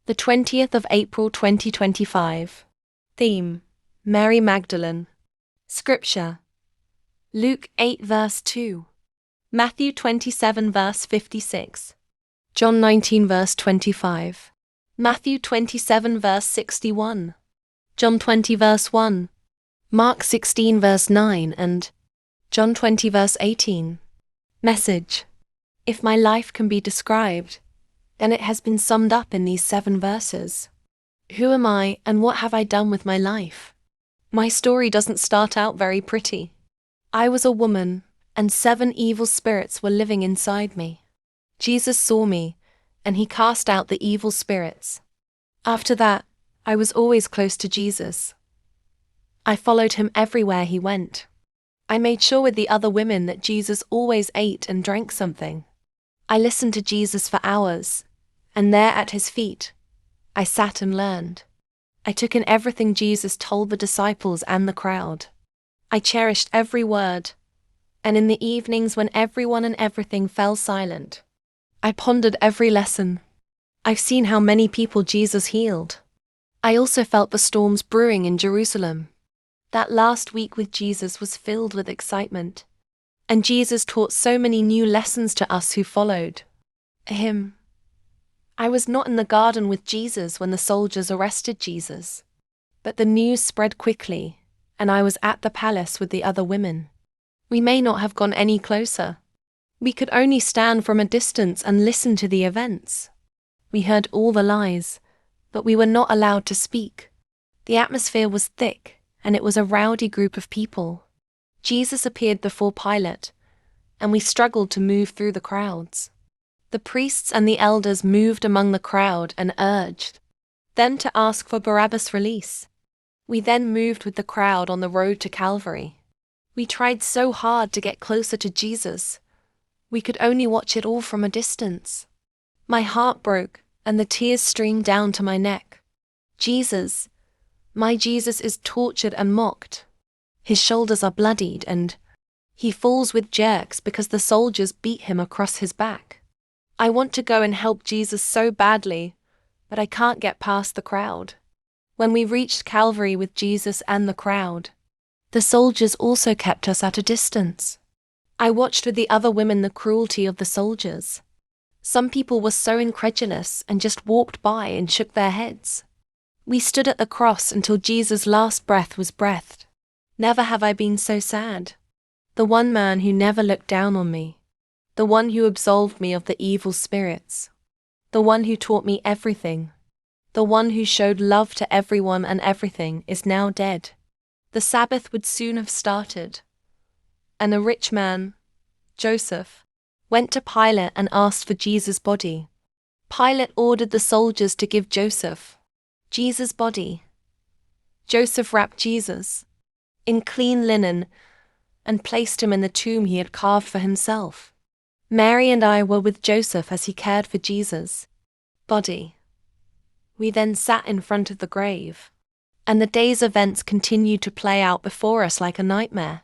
the 20th of April 2025. Theme: Mary Magdalene. Scripture: Luke 8 verse 2, Matthew 27 verse 56, John 19 verse 25, Matthew 27 verse 61, John 20 verse 1, Mark 16 verse 9 and John 20 verse 18. Message: if my life can be described, then it has been summed up in these 7 verses. Who am I and what have I done with my life? My story doesn't start out very pretty. I was a woman, and 7 evil spirits were living inside me. Jesus saw me, and he cast out the evil spirits. After that, I was always close to Jesus. I followed him everywhere he went. I made sure with the other women that Jesus always ate and drank something. I listened to Jesus for hours, and there at his feet, I sat and learned. I took in everything Jesus told the disciples and the crowd. I cherished every word, and in the evenings when everyone and everything fell silent, I pondered every lesson. I've seen how many people Jesus healed. I also felt the storms brewing in Jerusalem. That last week with Jesus was filled with excitement, and Jesus taught so many new lessons to us who followed him. I was not in the garden with Jesus when the soldiers arrested Jesus, but the news spread quickly, and I was at the palace with the other women. We may not have gone any closer. We could only stand from a distance and listen to the events. We heard all the lies, but we were not allowed to speak. The atmosphere was thick, and it was a rowdy group of people. Jesus appeared before Pilate, and we struggled to move through the crowds. The priests and the elders moved among the crowd and urged them to ask for Barabbas' release. We then moved with the crowd on the road to Calvary. We tried so hard to get closer to Jesus. We could only watch it all from a distance. My heart broke, and the tears streamed down to my neck. Jesus, my Jesus, is tortured and mocked. His shoulders are bloodied, and he falls with jerks because the soldiers beat him across his back. I want to go and help Jesus so badly, but I can't get past the crowd. When we reached Calvary with Jesus and the crowd, the soldiers also kept us at a distance. I watched with the other women the cruelty of the soldiers. Some people were so incredulous and just walked by and shook their heads. We stood at the cross until Jesus' last breath was breathed. Never have I been so sad. The one man who never looked down on me. The one who absolved me of the evil spirits. The one who taught me everything. The one who showed love to everyone and everything is now dead. The Sabbath would soon have started. And a rich man, Joseph, went to Pilate and asked for Jesus' body. Pilate ordered the soldiers to give Joseph Jesus' body. Joseph wrapped Jesus in clean linen and placed him in the tomb he had carved for himself. Mary and I were with Joseph as he cared for Jesus' body. We then sat in front of the grave, and the day's events continued to play out before us like a nightmare.